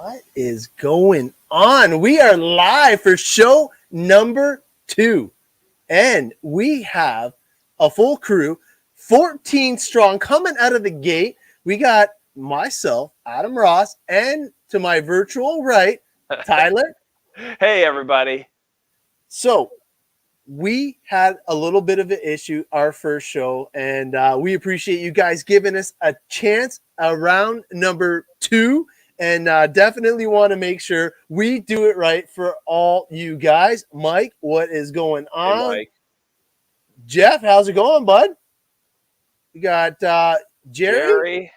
What is going on? We are live for show number 2. And we have a full crew, 14 strong, coming out of the gate. We got myself, Adam Ross, and to my virtual right, Tyler. Hey, everybody. So we had a little bit of an issue our first show, and we appreciate you guys giving us a chance around number 2. And definitely want to make sure we do it right for all you guys. Mike, what is going on? Hey, Mike. Jeff, how's it going, bud? We got Jerry.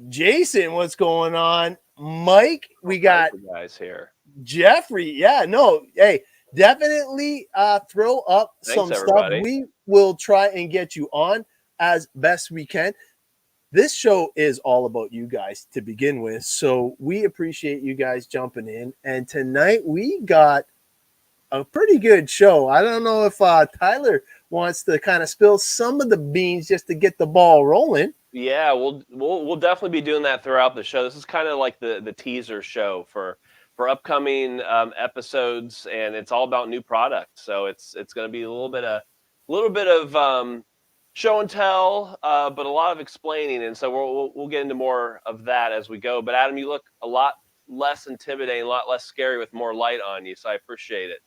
Jason, what's going on? Mike, we got guys here. Jeffrey. Yeah, no, hey, definitely throw up some everybody. Stuff. We will try and get you on as best we can. This show is all about you guys to begin with, so we appreciate you guys jumping in. And tonight we got a pretty good show. I don't know if Tyler wants to kind of spill some of the beans just to get the ball rolling. Yeah, we'll definitely be doing that throughout the show. This is kind of like the teaser show for upcoming episodes, and it's all about new products. So it's going to be a little bit of show and tell, but a lot of explaining, and so we'll get into more of that as we go. But Adam, you look a lot less intimidating, a lot less scary with more light on you, so I appreciate it.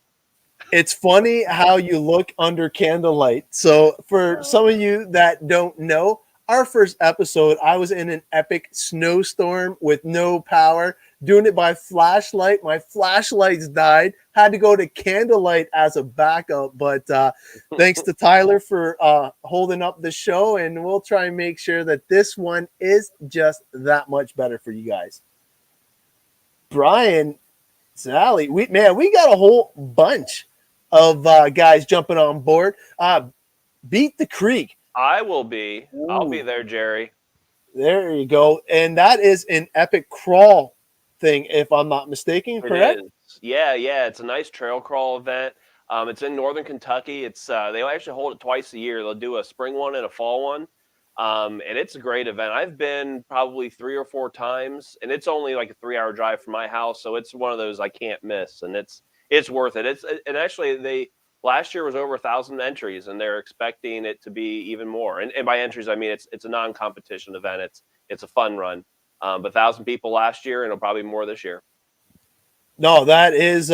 It's funny how you look under candlelight. So for some of you that don't know, our first episode, I was in an epic snowstorm with no power, doing it by flashlight. My flashlights died. Had to go to candlelight as a backup. But thanks to Tyler for holding up the show. And we'll try and make sure that this one is just that much better for you guys. Brian, Sally, we got a whole bunch of guys jumping on board. Beat the Creek. I'll be there, Jerry. There you go. And that is an epic crawl thing, if I'm not mistaken, correct? It is. Yeah. It's a nice trail crawl event. It's in northern Kentucky. It's they actually hold it twice a year. They'll do a spring one and a fall one. And it's a great event. I've been probably 3 or 4 times, and it's only like a 3-hour drive from my house, so it's one of those I can't miss, and it's worth it. And actually last year was over 1,000 entries, and they're expecting it to be even more. And by entries, I mean it's a non-competition event. It's a fun run. But 1,000 people last year, and it'll probably be more this year. No, that is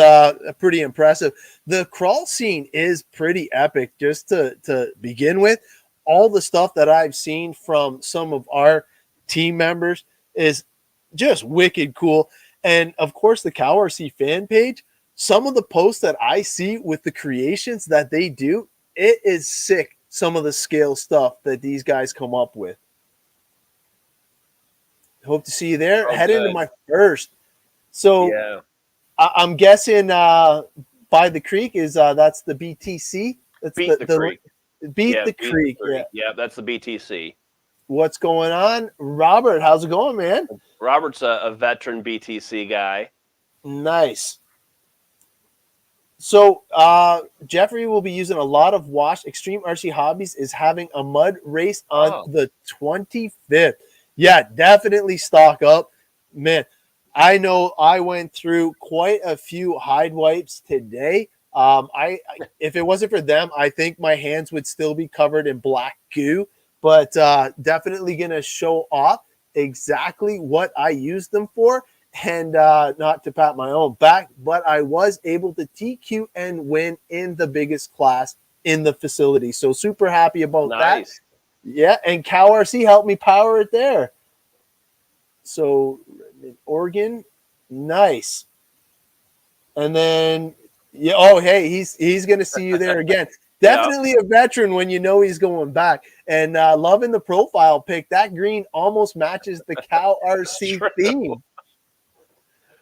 pretty impressive. The crawl scene is pretty epic. Just to begin with, all the stuff that I've seen from some of our team members is just wicked cool. And of course, the CowRC fan page, some of the posts that I see with the creations that they do, it is sick. Some of the scale stuff that these guys come up with. Hope to see you there. Head into my first. So yeah. I'm guessing by the creek is that's the BTC. That's the creek. Beat the creek. Yeah, that's the BTC. What's going on? Robert, how's it going, man? Robert's a veteran BTC guy. Nice. So Jeffrey will be using a lot of wash. Extreme RC Hobbies is having a mud race on the 25th. Yeah, definitely stock up. Man, I know I went through quite a few hide wipes today. If it wasn't for them, I think my hands would still be covered in black goo, but definitely going to show off exactly what I used them for. And not to pat my own back, but I was able to TQ and win in the biggest class in the facility. So super happy about that. Yeah, and CowRC helped me power it there. So Oregon, nice. And then, yeah, oh, hey, he's going to see you there again. Definitely a veteran when you know he's going back. And loving the profile pic. That green almost matches the CowRC theme.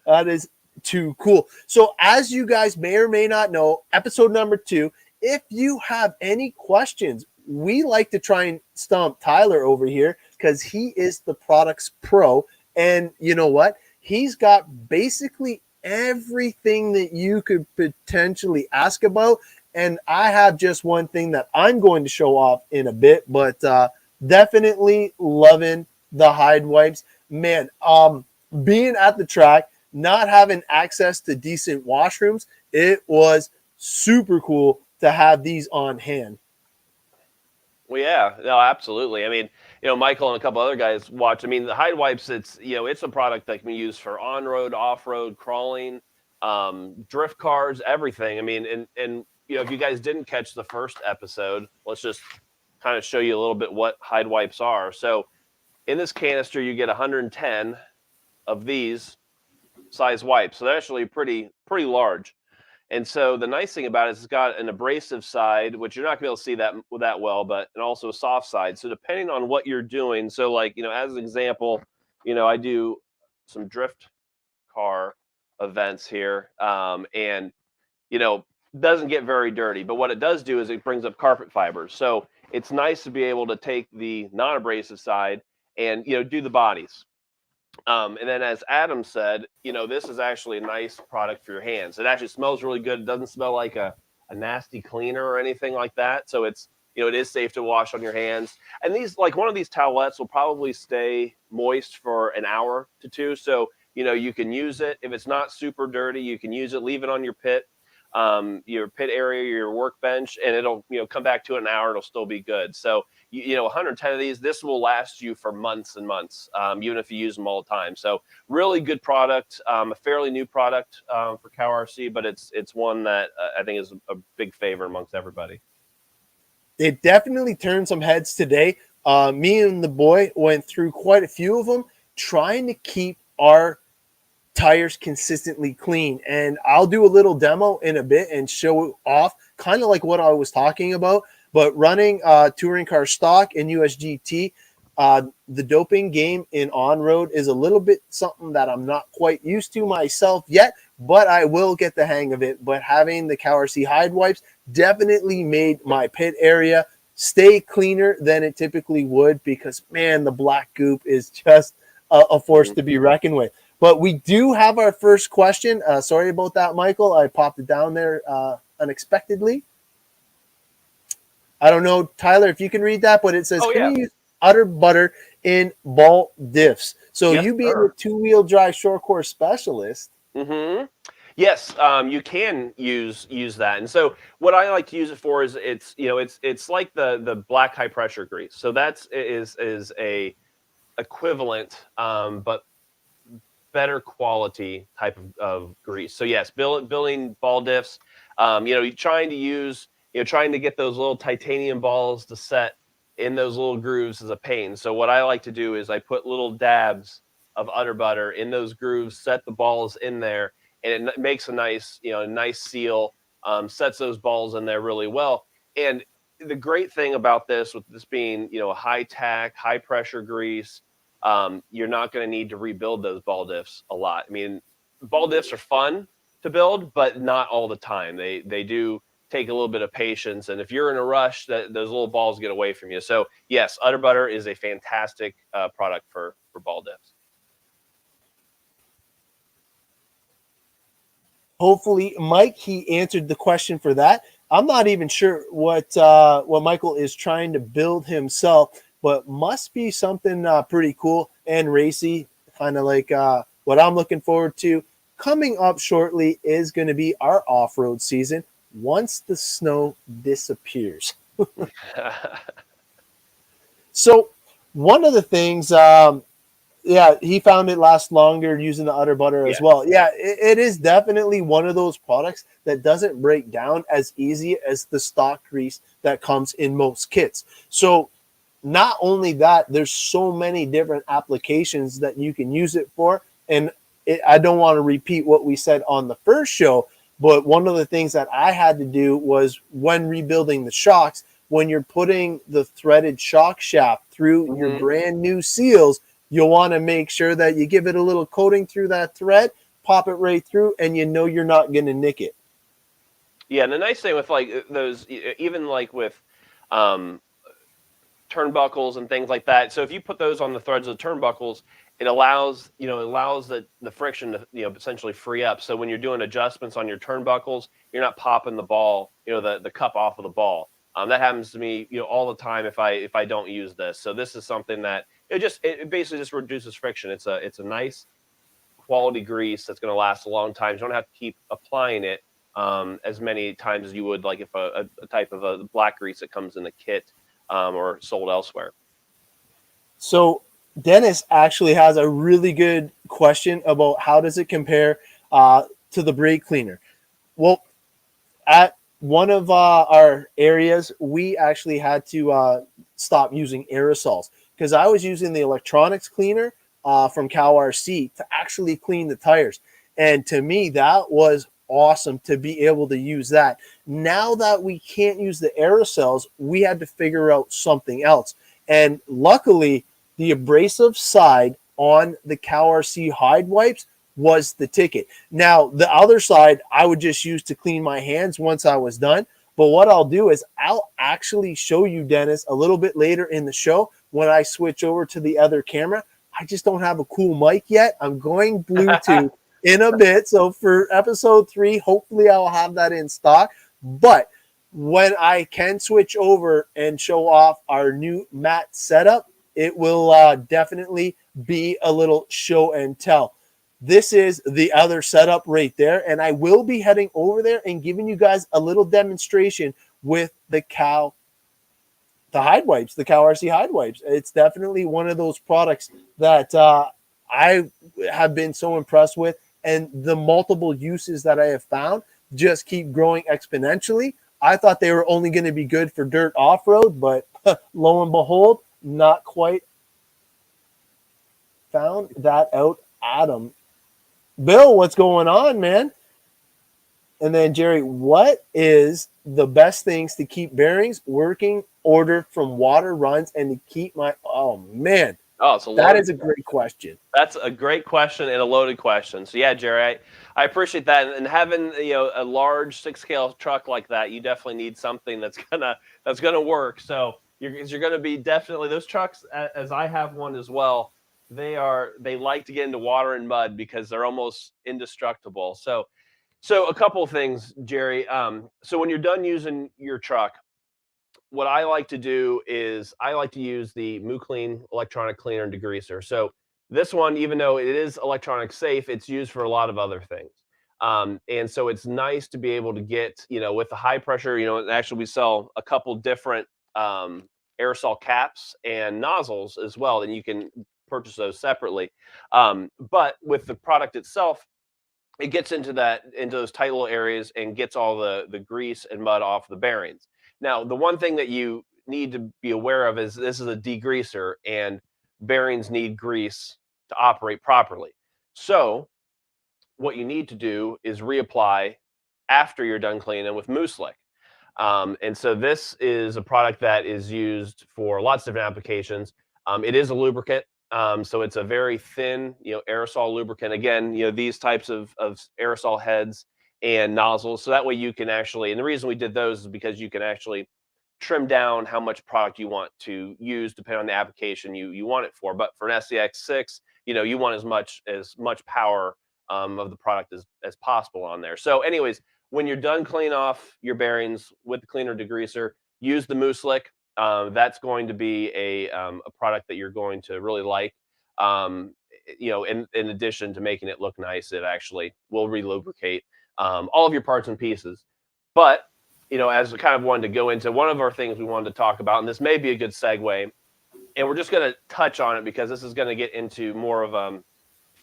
That is too cool. So as you guys may or may not know, episode number 2, if you have any questions, we like to try and stump Tyler over here because he is the products pro. And you know what? He's got basically everything that you could potentially ask about. And I have just one thing that I'm going to show off in a bit, but definitely loving the hide wipes. Man, being at the track, not having access to decent washrooms, it was super cool to have these on hand. Well, yeah, no, absolutely. I mean, Michael and a couple other guys watch. I mean, the Hide Wipes, it's a product that can be used for on-road, off-road, crawling, drift cars, everything. I mean, and if you guys didn't catch the first episode, let's just kind of show you a little bit what Hide Wipes are. So in this canister, you get 110 of these size wipes. So they're actually pretty large. And so the nice thing about it is it's got an abrasive side, which you're not gonna be able to see that well, but and also a soft side. So depending on what you're doing, so like as an example, I do some drift car events here, and doesn't get very dirty. But what it does do is it brings up carpet fibers. So it's nice to be able to take the non-abrasive side and do the bodies. And then, as Adam said, this is actually a nice product for your hands. It actually smells really good. It doesn't smell like a nasty cleaner or anything like that. So it's, it is safe to wash on your hands. And these, like one of these towelettes will probably stay moist for an hour to two. So, you can use it. If it's not super dirty, you can use it, leave it on your pit area, your workbench, and it'll, come back to it in an hour. It'll still be good. So, 110 of these, this will last you for months and months, even if you use them all the time. So really good product, a fairly new product for CowRC, but it's one that I think is a big favorite amongst everybody. It definitely turned some heads today. Me and the boy went through quite a few of them, trying to keep our tires consistently clean. And I'll do a little demo in a bit and show off kind of like what I was talking about. But running touring car stock and USGT, the doping game in on-road is a little bit something that I'm not quite used to myself yet, but I will get the hang of it. But having the CowRC Hide Wipes definitely made my pit area stay cleaner than it typically would because, man, the black goop is just a force to be reckoned with. But we do have our first question. Sorry about that, Michael. I popped it down there unexpectedly. I don't know, Tyler, if you can read that, but it says, can you use Udder Butter in ball diffs? So yes, you being sir. a two-wheel drive short course specialist. Mm-hmm. Yes, you can use that. And so what I like to use it for is it's like the black high pressure grease. So that's is a equivalent, but better quality type of grease. So yes, building ball diffs, you're trying to get those little titanium balls to set in those little grooves is a pain. So what I like to do is I put little dabs of Udder Butter in those grooves, set the balls in there, and it makes a nice seal, sets those balls in there really well. And the great thing about this, with this being, a high tack, high pressure grease, you're not going to need to rebuild those ball diffs a lot. I mean, ball diffs are fun to build, but not all the time. They do take a little bit of patience, and if you're in a rush, those little balls get away from you. So yes, Udder Butter is a fantastic product for ball diffs. Hopefully, Mike, he answered the question for that. I'm not even sure what Michael is trying to build himself, but must be something pretty cool and racy, kind of like what I'm looking forward to. Coming up shortly is going to be our off-road season once the snow disappears. So one of the things, he found it lasts longer using the Udder Butter as well. Yeah, it is definitely one of those products that doesn't break down as easy as the stock grease that comes in most kits. So not only that, there's so many different applications that you can use it for. And I don't want to repeat what we said on the first show, but one of the things that I had to do was when rebuilding the shocks, when you're putting the threaded shock shaft through your brand new seals, you'll want to make sure that you give it a little coating through that thread, pop it right through, and you're not going to nick it. Yeah, and the nice thing with like those, even like with turnbuckles and things like that. So if you put those on the threads of the turnbuckles, it allows the friction to essentially free up. So when you're doing adjustments on your turnbuckles, you're not popping the ball, the cup off of the ball. That happens to me all the time if I don't use this. So this is something that it basically just reduces friction. It's a nice quality grease that's going to last a long time. You don't have to keep applying it as many times as you would like if a type of a black grease that comes in the kit or sold elsewhere. So Dennis actually has a really good question about how does it compare to the brake cleaner. Well, at one of our areas, we actually had to stop using aerosols because I was using the electronics cleaner from CowRC to actually clean the tires. And to me, that was awesome to be able to use that. Now that we can't use the aerosols, we had to figure out something else. And luckily, the abrasive side on the CowRC hide wipes was the ticket. Now, the other side I would just use to clean my hands once I was done. But what I'll do is I'll actually show you, Dennis, a little bit later in the show when I switch over to the other camera. I just don't have a cool mic yet. I'm going Bluetooth in a bit. So for episode 3, hopefully I'll have that in stock. But when I can switch over and show off our new mat setup, it will definitely be a little show and tell. This is the other setup right there. And I will be heading over there and giving you guys a little demonstration with the hide wipes, the CowRC hide wipes. It's definitely one of those products that I have been so impressed with. And the multiple uses that I have found just keep growing exponentially. I thought they were only going to be good for dirt off-road, but lo and behold, not quite. Found that out, Adam. Bill, what's going on, man? And then Jerry, what is the best things to keep bearings working order from water runs and to keep my, oh man. Oh, that is a great question. That's a great question and a loaded question. So yeah, Jerry, I appreciate that. And having a large 6-scale truck like that, you definitely need something that's gonna work. So you're gonna be definitely those trucks, as I have one as well. They like to get into water and mud because they're almost indestructible. So a couple of things, Jerry. So when you're done using your truck, what I like to do is I like to use the Moo-Kleen Electronic Cleaner and Degreaser. So this one, even though it is electronic safe, it's used for a lot of other things. And so it's nice to be able to get, with the high pressure, actually we sell a couple different aerosol caps and nozzles as well, and you can purchase those separately. But with the product itself, it gets into those tight little areas and gets all the grease and mud off the bearings. Now, the one thing that you need to be aware of is this is a degreaser, and bearings need grease to operate properly. So what you need to do is reapply after you're done cleaning with Mouseslick. And so this is a product that is used for lots of different applications. It is a lubricant. So it's a very thin, aerosol lubricant. Again, these types of aerosol heads and nozzles. So that way you can actually, and the reason we did those is because you can actually trim down how much product you want to use depending on the application you want it for. But for an SCX6, you want as much power of the product as possible on there. So anyways, when you're done cleaning off your bearings with the cleaner degreaser, use the Mouseslick. That's going to be a product that you're going to really like. In addition to making it look nice, it actually will re-lubricate all of your parts and pieces. But, as we kind of wanted to go into one of our things we wanted to talk about, and this may be a good segue, and we're just going to touch on it because this is going to get into more of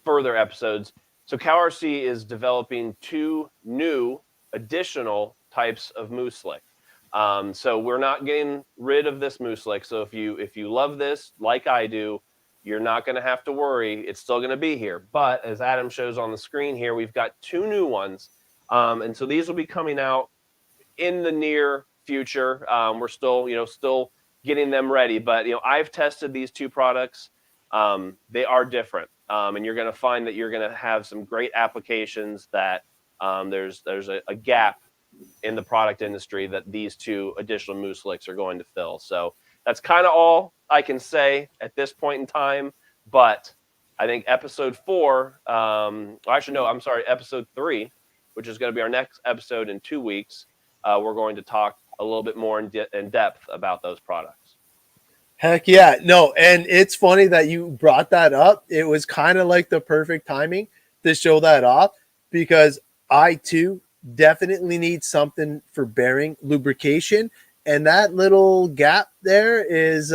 further episodes. So CowRC is developing 2 new additional types of Mouseslick. So we're not getting rid of this Mouseslick. So if you love this like I do, you're not going to have to worry. It's still going to be here. But as Adam shows on the screen here, we've got 2 new ones. And so these will be coming out in the near future. We're still getting them ready. But, I've tested these 2 products. They are different. And you're going to find that you're going to have some great applications that there's a gap in the product industry that these 2 additional Mouseslicks are going to fill. So that's kind of all I can say at this point in time. But I think episode 4, episode 3, which is going to be our next episode in 2 weeks, we're going to talk a little bit more in depth about those products. Heck yeah. No, and it's funny that you brought that up. It was kind of like the perfect timing to show that off, because I too definitely need something for bearing lubrication. And that little gap there is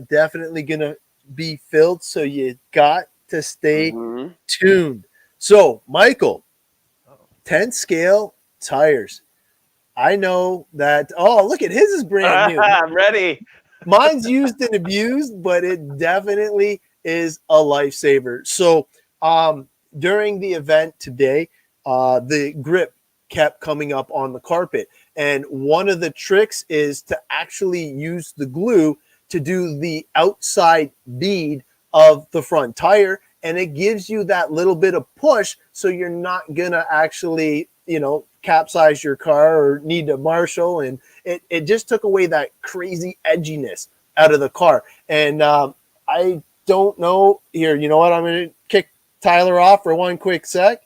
definitely going to be filled. So you got to stay tuned. So, Michael, 10 scale tires. I know that. Oh, look at his is brand new. I'm ready. Mine's used and abused, but it definitely is a lifesaver. So, during the event today, the grip kept coming up on the carpet. And one of the tricks is to actually use the glue to do the outside bead of the front tire. And it gives you that little bit of push, so you're not going to actually, capsize your car or need to marshal. And it just took away that crazy edginess out of the car. And I don't know here. You know what? I'm going to kick Tyler off for one quick sec.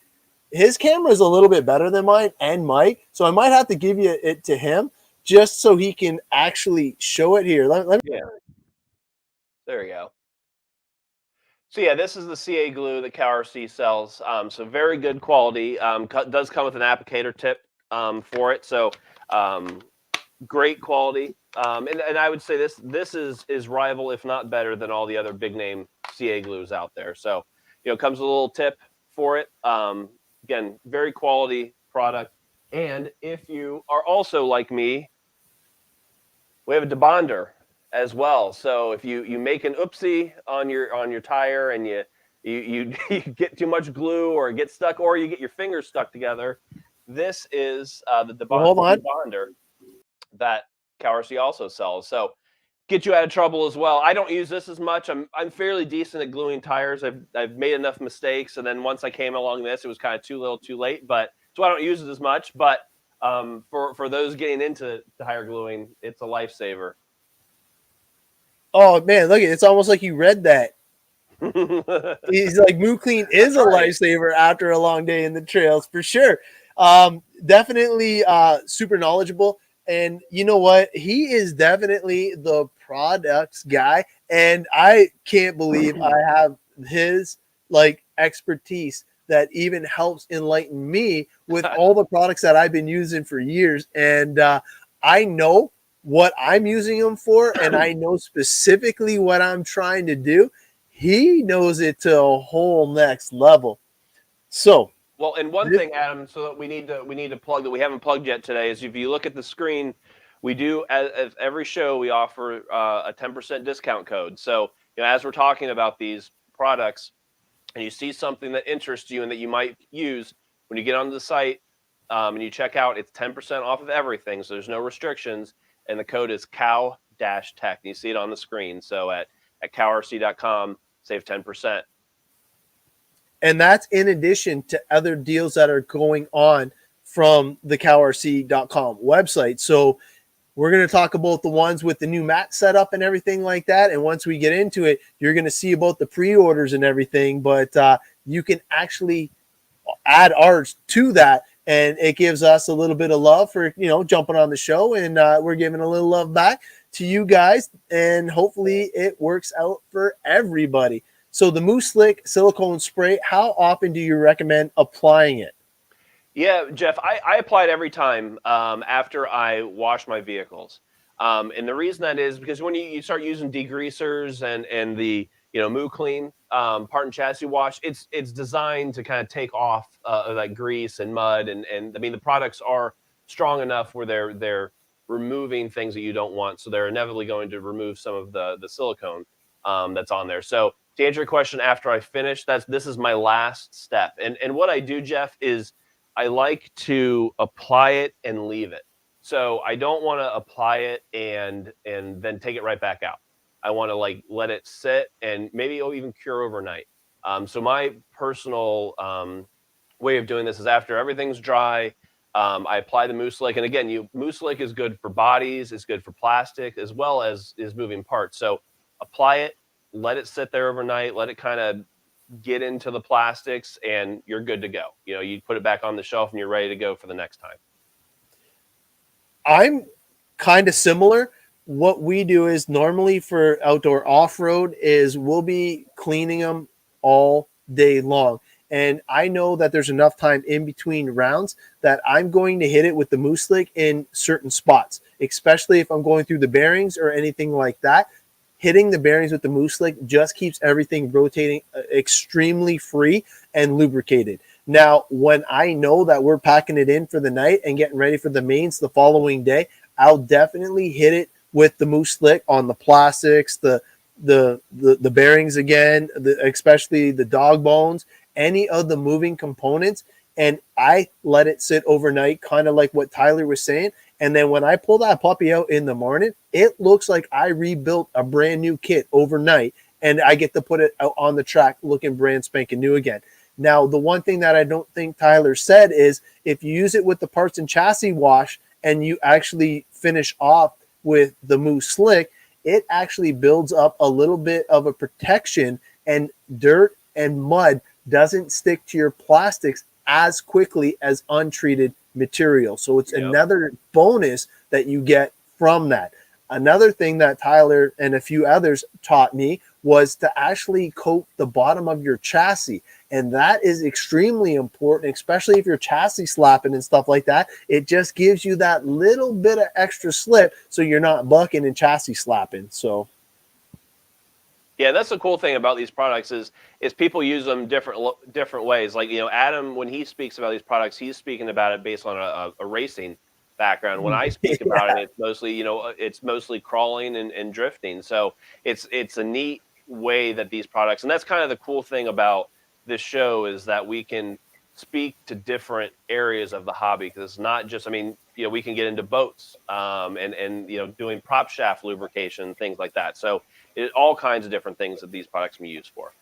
His camera is a little bit better than mine and Mike, so I might have to give you it to him just so he can actually show it here. Let me. Yeah. There we go. So yeah, this is the CA glue that CowRC sells. So very good quality. Does come with an applicator tip for it. So great quality. And I would say this is rival, if not better, than all the other big name CA glues out there. So comes with a little tip for it. Again, very quality product. And if you are also like me, we have a debonder as well. So if you make an oopsie on your tire and you get too much glue or get stuck, or you get your fingers stuck together, this is the debonder that CowRC also sells. So get you out of trouble as well. I don't use this as much. I'm fairly decent at gluing tires. I've made enough mistakes, and then once I came along this, it was kind of too little, too late. But so I don't use it as much. But for those getting into tire gluing, it's a lifesaver. Oh man, look, it's almost like you read that. He's like, Moo-Kleen is a lifesaver after a long day in the trails for sure. Definitely super knowledgeable. And you know what? He is definitely the products guy. And I can't believe I have his expertise that even helps enlighten me with all the products that I've been using for years. And I know what I'm using them for, and I know specifically what I'm trying to do. He knows it to a whole next level. So, well, and one thing, Adam, so that we need to plug that we haven't plugged yet today is if you look at the screen, we do as every show we offer a 10% discount code. So as we're talking about these products, and you see something that interests you and that you might use, when you get onto the site and you check out, it's 10% off of everything. So there's no restrictions, and the code is COW-TECH. And you see it on the screen. So at CowRC.com, save 10%. And that's in addition to other deals that are going on from the CowRC.com website. So we're going to talk about the ones with the new mat setup and everything like that. And once we get into it, you're going to see about the pre-orders and everything. But you can actually add ours to that. And it gives us a little bit of love for, jumping on the show. And we're giving a little love back to you guys. And hopefully it works out for everybody. So the Moo-Slick Silicone Spray, how often do you recommend applying it? Yeah, Jeff, I apply it every time after I wash my vehicles. And the reason that is because when you start using degreasers and the Moo-Kleen part and chassis wash, it's designed to kind of take off that grease and mud. And I mean, the products are strong enough where they're removing things that you don't want. So they're inevitably going to remove some of the silicone that's on there. So to answer your question, after I finish, this is my last step. And what I do, Jeff, is I like to apply it and leave it. So I don't want to apply it and then take it right back out. I want to let it sit and maybe it'll even cure overnight. So my personal way of doing this is after everything's dry, I apply the Moo-Slick. And again, Moo-Slick is good for bodies, it's good for plastic, as well as moving parts. So apply it, let it sit there overnight, let it kind of get into the plastics, and you're good to go. You put it back on the shelf and you're ready to go for the next time. I'm kind of similar. What we do is normally for outdoor off-road is we'll be cleaning them all day long. and I know that there's enough time in between rounds that I'm going to hit it with the Moo-Slick in certain spots, especially if I'm going through the bearings or anything like that. Hitting the bearings with the Moo-Slick just keeps everything rotating extremely free and lubricated. Now, when I know that we're packing it in for the night and getting ready for the mains the following day, I'll definitely hit it with the Moo-Slick on the plastics, the bearings again, especially the dog bones, any of the moving components, and I let it sit overnight, kind of like what Tyler was saying. And then when I pull that puppy out in the morning, it looks like I rebuilt a brand new kit overnight, and I get to put it out on the track looking brand spanking new again. Now, the one thing that I don't think Tyler said is if you use it with the parts and chassis wash and you actually finish off with the Moo-Slick, it actually builds up a little bit of a protection, and dirt and mud doesn't stick to your plastics as quickly as untreated material. So it's another bonus that you get from that. Another thing that Tyler and a few others taught me was to actually coat the bottom of your chassis. And that is extremely important, especially if you're chassis slapping and stuff like that. It just gives you that little bit of extra slip so you're not bucking and chassis slapping. So yeah, that's the cool thing about these products is people use them different ways. Like, Adam, when he speaks about these products, he's speaking about it based on a racing background. When I speak about it, it's mostly, it's mostly crawling and drifting. So it's a neat way that these products, and that's kind of the cool thing about this show, is that we can speak to different areas of the hobby, because it's not just, we can get into boats and doing prop shaft lubrication, things like that. So all kinds of different things that these products can be used for.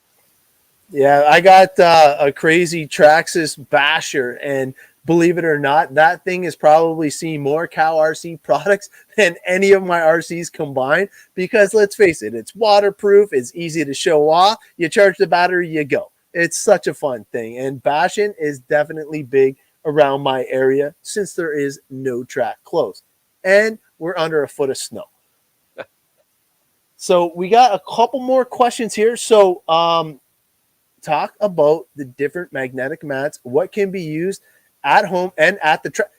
Yeah, I got a crazy Traxxas basher, and believe it or not, that thing has probably seen more CowRC products than any of my RCs combined, because let's face it, it's waterproof, it's easy to show off, you charge the battery, you go. It's such a fun thing, and bashing is definitely big around my area since there is no track close, and we're under a foot of snow. So we got a couple more questions here. So talk about the different magnetic mats, what can be used at home and at the track.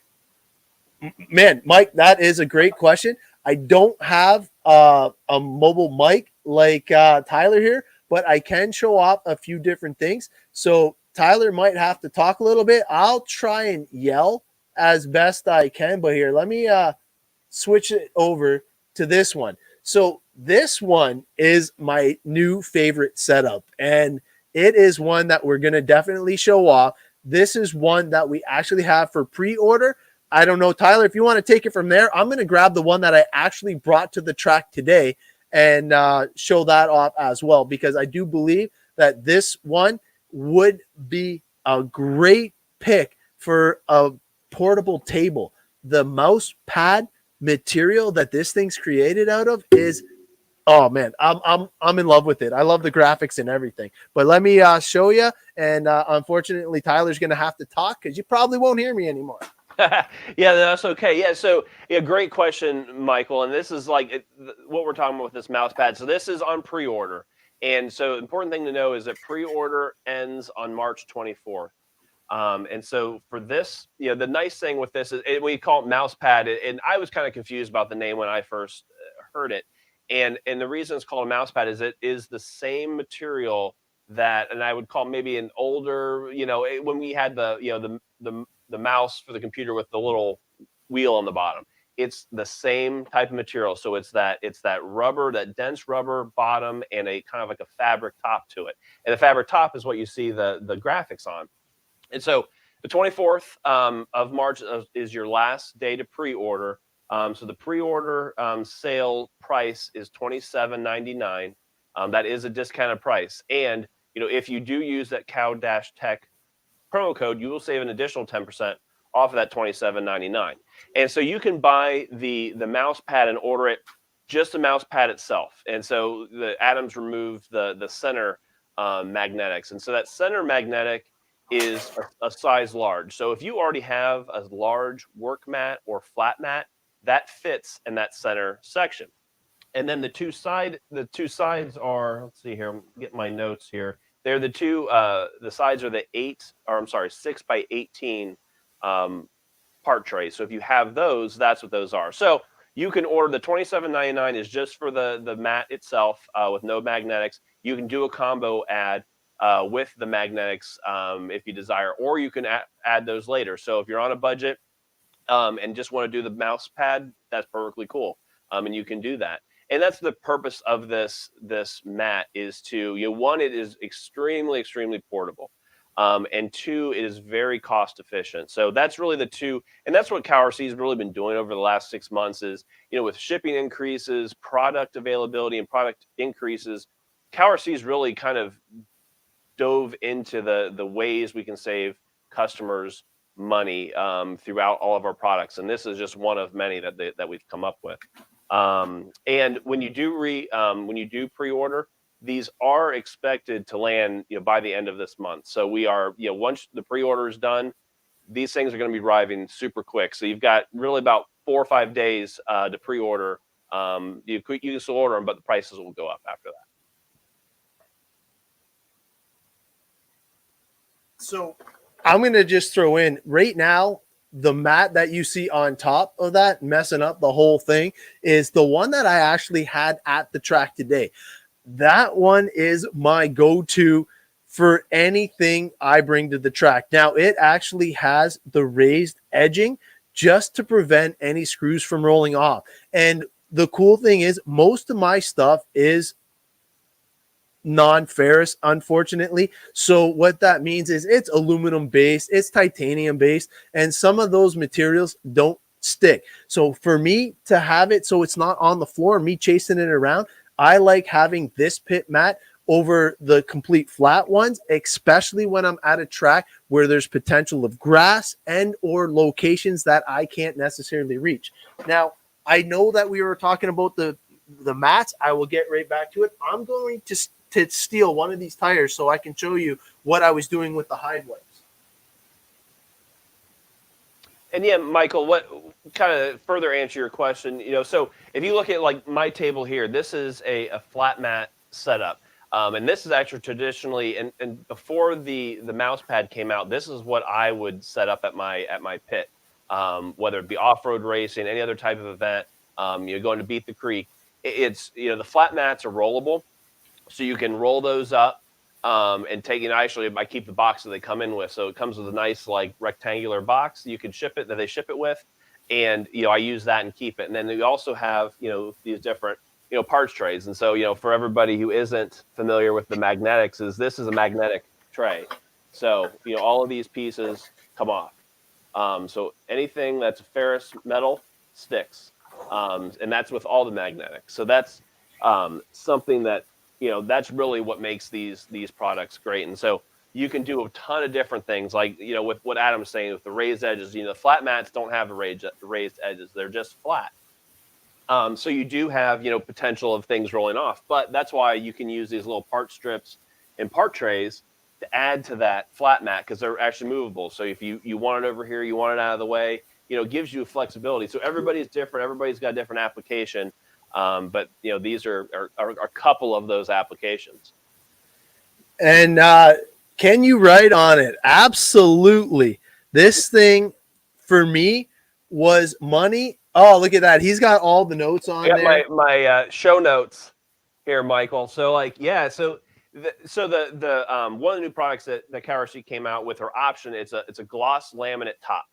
Man, Mike, that is a great question. I don't have a mobile mic like Tyler here, but I can show off a few different things. So Tyler might have to talk a little bit. I'll try and yell as best I can, but here, let me switch it over to this one. So this one is my new favorite setup, and it is one that we're going to definitely show off. This is one that we actually have for pre-order. I don't know, Tyler, if you want to take it from there, I'm going to grab the one that I actually brought to the track today and show that off as well, because I do believe that this one would be a great pick for a portable table. The Mousepad material that this thing's created out of is, oh man, I'm in love with it. I love the graphics and everything. But let me show you. And unfortunately, Tyler's going to have to talk because you probably won't hear me anymore. Yeah, that's okay. Yeah, so great question, Michael. And this is like what we're talking about with this mouse pad. So this is on pre-order. And so important thing to know is that pre-order ends on March 24th. And so for this, the nice thing with this is we call it Mousepad. And I was kind of confused about the name when I first heard it. And the reason it's called a Mousepad is it is the same material that, and I would call maybe an older, when we had the mouse for the computer with the little wheel on the bottom. It's the same type of material. So it's that rubber, that dense rubber bottom, and a kind of like a fabric top to it. And the fabric top is what you see the graphics on. And so the 24th of March is your last day to pre-order. So the pre-order sale price is $27.99. That is a discounted price. And, if you do use that Cow-Tech promo code, you will save an additional 10% off of that $27.99. And so you can buy the mouse pad and order it just the mouse pad itself. And so the Adams removed the center magnetics. And so that center magnetic is a size large. So if you already have a large work mat or flat mat, that fits in that center section. And then the two sides are, let's see here, I'm getting my notes here. They're the two. The sides are the 6x18 part trays. So if you have those, that's what those are. So you can order the $27.99 is just for the mat itself with no magnetics. You can do a combo ad with the magnetics if you desire, or you can add those later. So if you're on a budget and just want to do the mouse pad, that's perfectly cool. And you can do that. And that's the purpose of this mat is to, one, it is extremely portable. And two, it is very cost efficient. So that's really the two, and that's what CowRC has really been doing over the last 6 months is, with shipping increases, product availability and product increases, CowRC has really kind of dove into the ways we can save customers money throughout all of our products. And this is just one of many that we've come up with. And when you do pre-order, these are expected to land, by the end of this month. So we are, once the pre-order is done, these things are going to be arriving super quick. So you've got really about 4 or 5 days to pre-order. You can still order them, but the prices will go up after that. So I'm going to just throw in right now, the mat that you see on top of that, messing up the whole thing, is the one that I actually had at the track today. That one is my go-to for anything I bring to the track. Now, it actually has the raised edging just to prevent any screws from rolling off. And the cool thing is most of my stuff is non-ferrous, unfortunately. So what that means is it's aluminum based, it's titanium based, and some of those materials don't stick. So for me to have it so it's not on the floor, me chasing it around, I like having this pit mat over the complete flat ones, especially when I'm at a track where there's potential of grass and or locations that I can't necessarily reach. Now, I know that we were talking about the mats. I will get right back to it. I'm going to steal one of these tires so I can show you what I was doing with the hide wipes. And yeah, Michael, what kind of further answer your question, so if you look at like my table here, this is a flat mat setup. And this is actually traditionally, and before the Mousepad came out, this is what I would set up at my pit, whether it be off-road racing, any other type of event, going to Beat the Creek. It's, the flat mats are rollable. So you can roll those up and take it. Actually, I keep the box that they come in with. So it comes with a nice like rectangular box you can ship it that they ship it with. And, I use that and keep it. And then we also have, these different, parts trays. And so, for everybody who isn't familiar with the magnetics, this is a magnetic tray. So, all of these pieces come off. So anything that's ferrous metal sticks. And that's with all the magnetics. So that's something that, that's really what makes these products great. And so you can do a ton of different things, like, with what Adam's saying with the raised edges. The flat mats don't have the raised edges. They're just flat. So you do have, potential of things rolling off. But that's why you can use these little part strips and part trays to add to that flat mat, because they're actually movable. So if you want it over here, you want it out of the way, it gives you flexibility. So everybody's different. Everybody's got a different application. But these are a couple of those applications. And can you write on it? Absolutely. This thing for me was money. Oh, look at that. He's got all the notes on there. I got my show notes here, Michael. So so the one of the new products that CowRC came out with, her option, it's a gloss laminate top.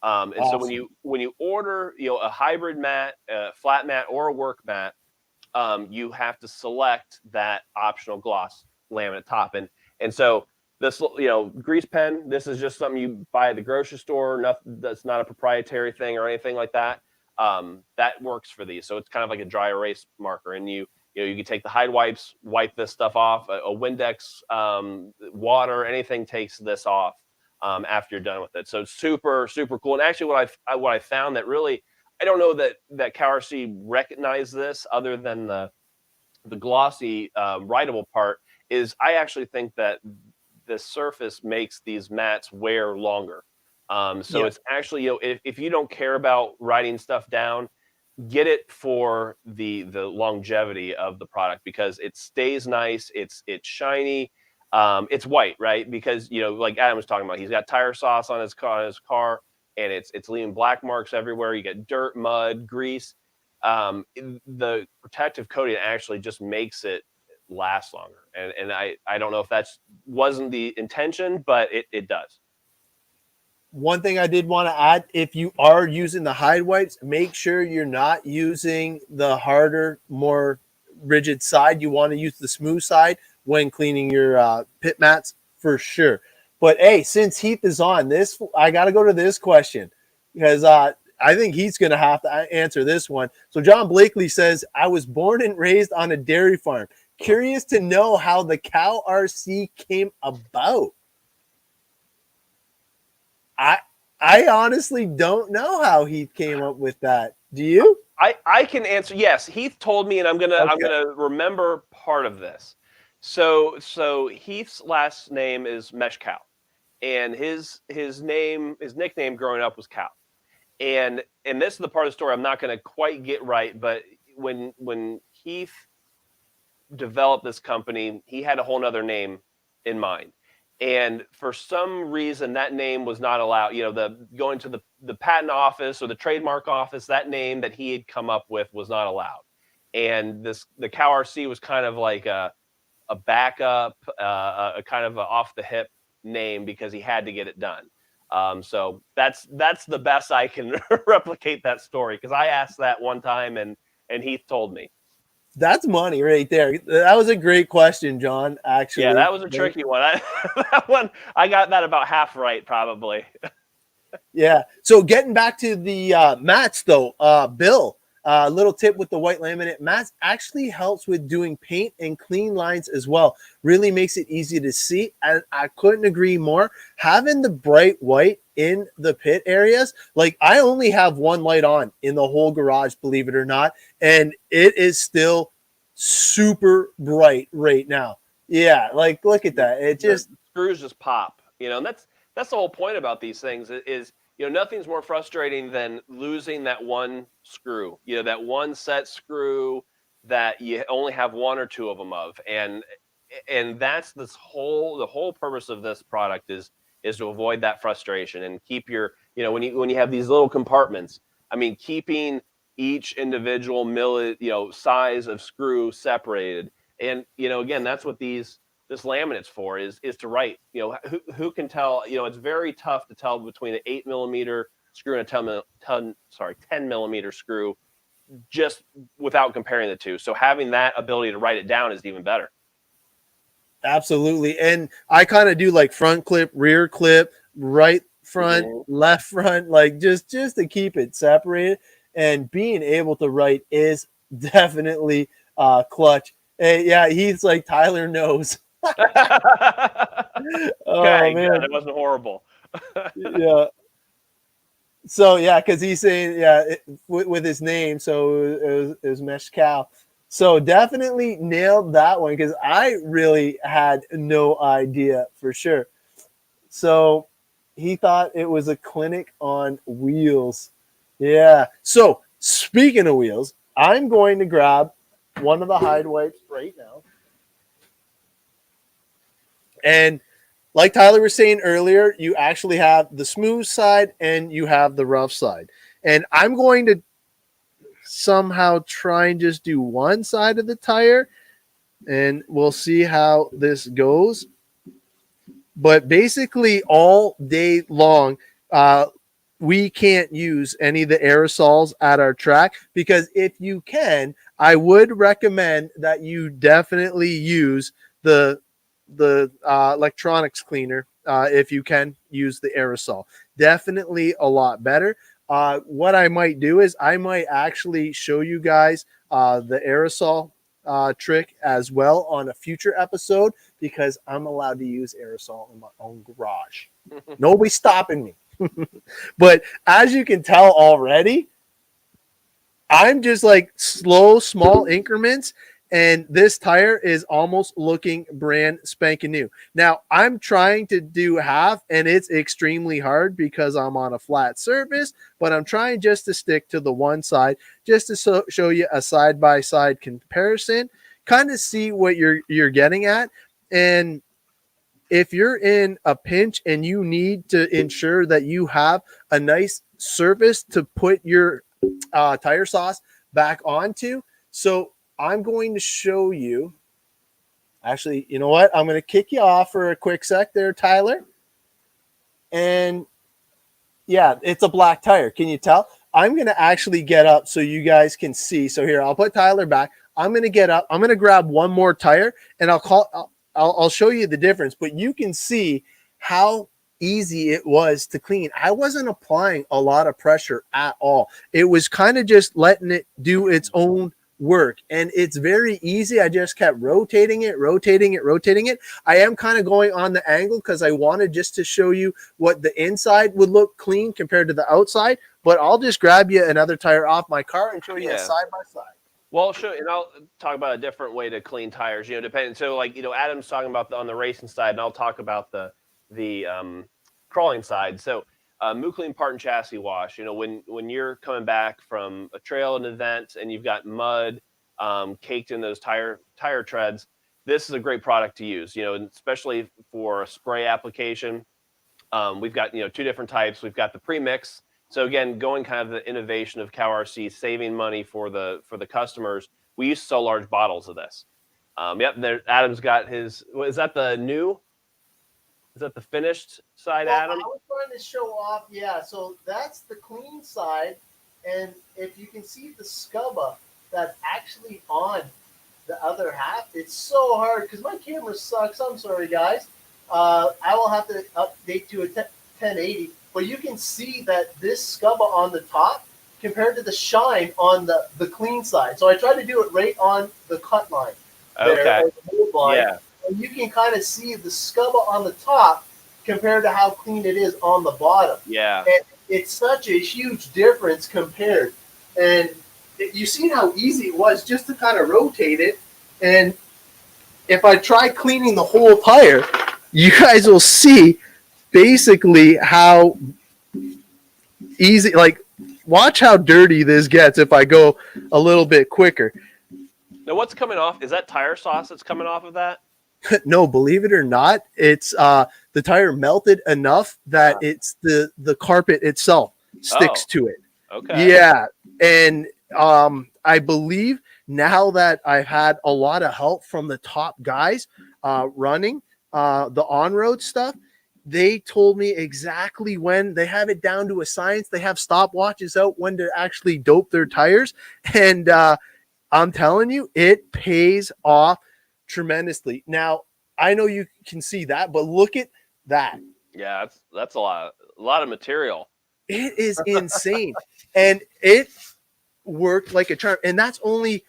And awesome. So when you order a hybrid mat, a flat mat, or a work mat, you have to select that optional gloss laminate top. And so this grease pen, this is just something you buy at the grocery store. Nothing, that's not a proprietary thing or anything like that. That works for these. So it's kind of like a dry erase marker, and you can take the hide wipes, wipe this stuff off. A Windex, water, anything takes this off. After you're done with it. So it's super cool. And actually what I found that really, I don't know that CowRC recognized this other than the glossy writable part, is I actually think that the surface makes these mats wear longer. So it's actually, if you don't care about writing stuff down, get it for the longevity of the product, because it stays nice. It's shiny. It's white, right? Because, you know, like Adam was talking about, he's got tire sauce on his car, and it's leaving black marks everywhere. You get dirt, mud, grease. The protective coating actually just makes it last longer. And I don't know if that's wasn't the intention, but it does. One thing I did want to add, if you are using the hide wipes, make sure you're not using the harder, more rigid side. You want to use the smooth side when cleaning your pit mats for sure. But hey, since Heath is on this, I got to go to this question because I think he's going to have to answer this one. So John Blakely says, I was born and raised on a dairy farm. Curious to know how the CowRC came about. I honestly don't know how he came up with that. Do you? I can answer. Yes, Heath told me, and I'm gonna remember part of this. So Heath's last name is Mesh Cow, and his nickname growing up was Cow. And this is the part of the story I'm not gonna quite get right, but when Heath developed this company, he had a whole nother name in mind. And for some reason, that name was not allowed. You know, going to the patent office or the trademark office, that name that he had come up with was not allowed. And the CowRC was kind of like a backup, a kind of a off the hip name because he had to get it done. So that's the best I can replicate that story, because I asked that one time and Heath told me. That's money right there. That was a great question, John, actually. Yeah, that was a tricky one. I got that about half right, probably. Yeah. So getting back to the mats, though, Bill, a little tip with the white laminate mats actually helps with doing paint and clean lines as well. Really makes it easy to see. And I couldn't agree more. Having the bright white in the pit areas, like I only have one light on in the whole garage, believe it or not, and it is still super bright right now. Yeah, like look at that. It just screws just pop, you know, and that's the whole point about these things is, you know, nothing's more frustrating than losing that one screw, you know, that one set screw that you only have one or two of them of. And that's the whole purpose of this product is to avoid that frustration and keep your, you know, when you have these little compartments, I mean, keeping each individual size of screw separated. And, you know, again, that's what this laminate's for, is to write. You know, who can tell? You know, it's very tough to tell between an 8mm screw and a 10mm screw just without comparing the two. So having that ability to write it down is even better. Absolutely. And I kind of do like front clip, rear clip, right front, left front, like just to keep it separated. And being able to write is definitely clutch. Hey, yeah, he's like Tyler knows. Okay, man, it wasn't horrible. Yeah. So yeah, because he's saying with his name, so it was Mesh Cow. So definitely nailed that one because I really had no idea for sure. So he thought it was a clinic on wheels. Yeah. So speaking of wheels, I'm going to grab one of the hide wipes right now. And like Tyler was saying earlier, you actually have the smooth side and you have the rough side. And I'm going to somehow try and just do one side of the tire, and we'll see how this goes. But basically all day long, we can't use any of the aerosols at our track, because if you can, I would recommend that you definitely use the electronics cleaner if you can use the aerosol. Definitely a lot better. What I might do is I might actually show you guys the aerosol trick as well on a future episode, because I'm allowed to use aerosol in my own garage. Nobody's stopping me. But as you can tell already, I'm just like slow, small increments. And this tire is almost looking brand spanking new. Now, I'm trying to do half, and it's extremely hard because I'm on a flat surface, but I'm trying just to stick to the one side, just to show you a side-by-side comparison, kind of see what you're getting at. And if you're in a pinch and you need to ensure that you have a nice surface to put your tire sauce back onto. So I'm going to show you. Actually, you know what? I'm going to kick you off for a quick sec there, Tyler. And yeah, it's a black tire. Can you tell? I'm going to actually get up so you guys can see. So here, I'll put Tyler back. I'm going to get up. I'm going to grab one more tire, and I'll show you the difference. But you can see how easy it was to clean. I wasn't applying a lot of pressure at all. It was kind of just letting it do its own work, and it's very easy. I just kept rotating it. I am kind of going on the angle because I wanted just to show you what the inside would look clean compared to the outside. But I'll just grab you another tire off my car and show you a side by side. Well, sure, and I'll talk about a different way to clean tires. You know, depending. So, like, you know, Adam's talking about on the racing side, and I'll talk about the crawling side. So, Moo-Kleen part and chassis wash. You know, when you're coming back from a trail and event, and you've got mud caked in those tire treads, this is a great product to use. You know, especially for a spray application. We've got, you know, two different types. We've got the premix. So again, going kind of the innovation of CowRC, saving money for the customers. We used to sell large bottles of this. Yep, there. Adam's got his. Is that the new? Is that the finished side, Adam? I was trying to show off. Yeah, so that's the clean side, and if you can see the scubba that's actually on the other half, it's so hard because my camera sucks. I'm sorry, guys. I will have to update to a 1080. But you can see that this scubba on the top compared to the shine on the clean side. So I tried to do it right on the cut line. Okay. Line, yeah. And you can kind of see the scubba on the top compared to how clean it is on the bottom. Yeah. And it's such a huge difference compared. And you see how easy it was just to kind of rotate it. And if I try cleaning the whole tire, you guys will see basically how easy, like, watch how dirty this gets if I go a little bit quicker. Now, what's coming off? Is that tire sauce that's coming off of that? No, believe it or not, it's the tire melted enough that it's the carpet itself sticks to it. Okay. Yeah. And I believe now that I've had a lot of help from the top guys running the on-road stuff, they told me exactly when. They have it down to a science. They have stopwatches out when to actually dope their tires. And I'm telling you, it pays off tremendously. Now, I know you can see that, but look at that. Yeah, that's a lot of material. It is insane. And it worked like a charm. And that's only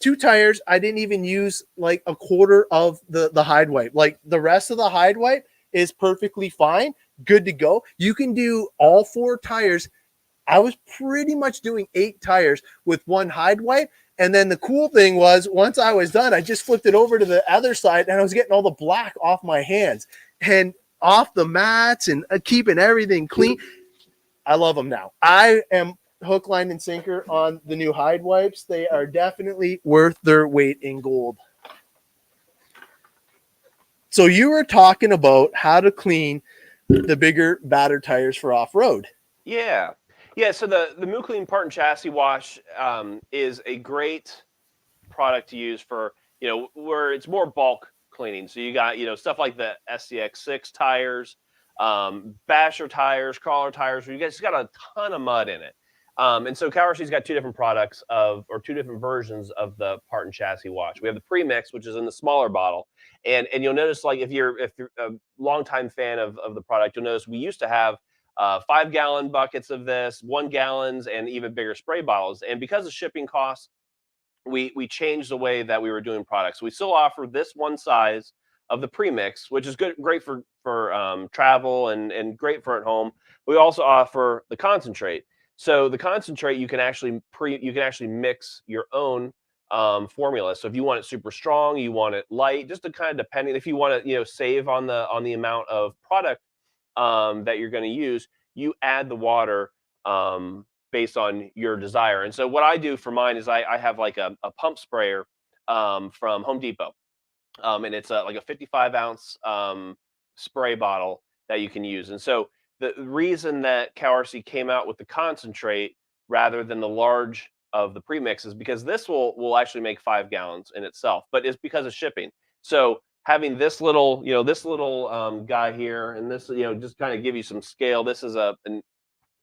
2 tires. I didn't even use like a quarter of the hide wipe. Like the rest of the hide wipe is perfectly fine, good to go. You can do all 4 tires. I was pretty much doing 8 tires with 1 hide wipe. And then the cool thing was, once I was done, I just flipped it over to the other side, and I was getting all the black off my hands and off the mats and keeping everything clean. I love them now. I am hook, line, and sinker on the new hide wipes. They are definitely worth their weight in gold. So you were talking about how to clean the bigger, badder tires for off-road. Yeah. Yeah, so the Moo-Kleen part and chassis wash is a great product to use for, you know, where it's more bulk cleaning. So you got, you know, stuff like the SCX6 tires, basher tires, crawler tires, where you guys got a ton of mud in it. And so CowRC's got 2 different products or 2 different versions of the part and chassis wash. We have the premix, which is in the smaller bottle. And you'll notice, like, if you're a longtime fan of the product, you'll notice we used to have 5-gallon buckets of this, 1 gallons, and even bigger spray bottles. And because of shipping costs, we changed the way that we were doing products. We still offer this one size of the premix, which is great for travel and great for at home. We also offer the concentrate. So the concentrate, you can actually mix your own formula. So if you want it super strong, you want it light, just to kind of depending. If you want to, you know, save on the amount of product that you're going to use, you add the water based on your desire. And so what I do for mine is I have like a pump sprayer from Home Depot, and it's like a 55 ounce spray bottle that you can use. And so the reason that CowRC came out with the concentrate rather than the large of the premix is because this will actually make 5 gallons in itself, but it's because of shipping. So having this little, this little guy here, and this, just kind of give you some scale. This is an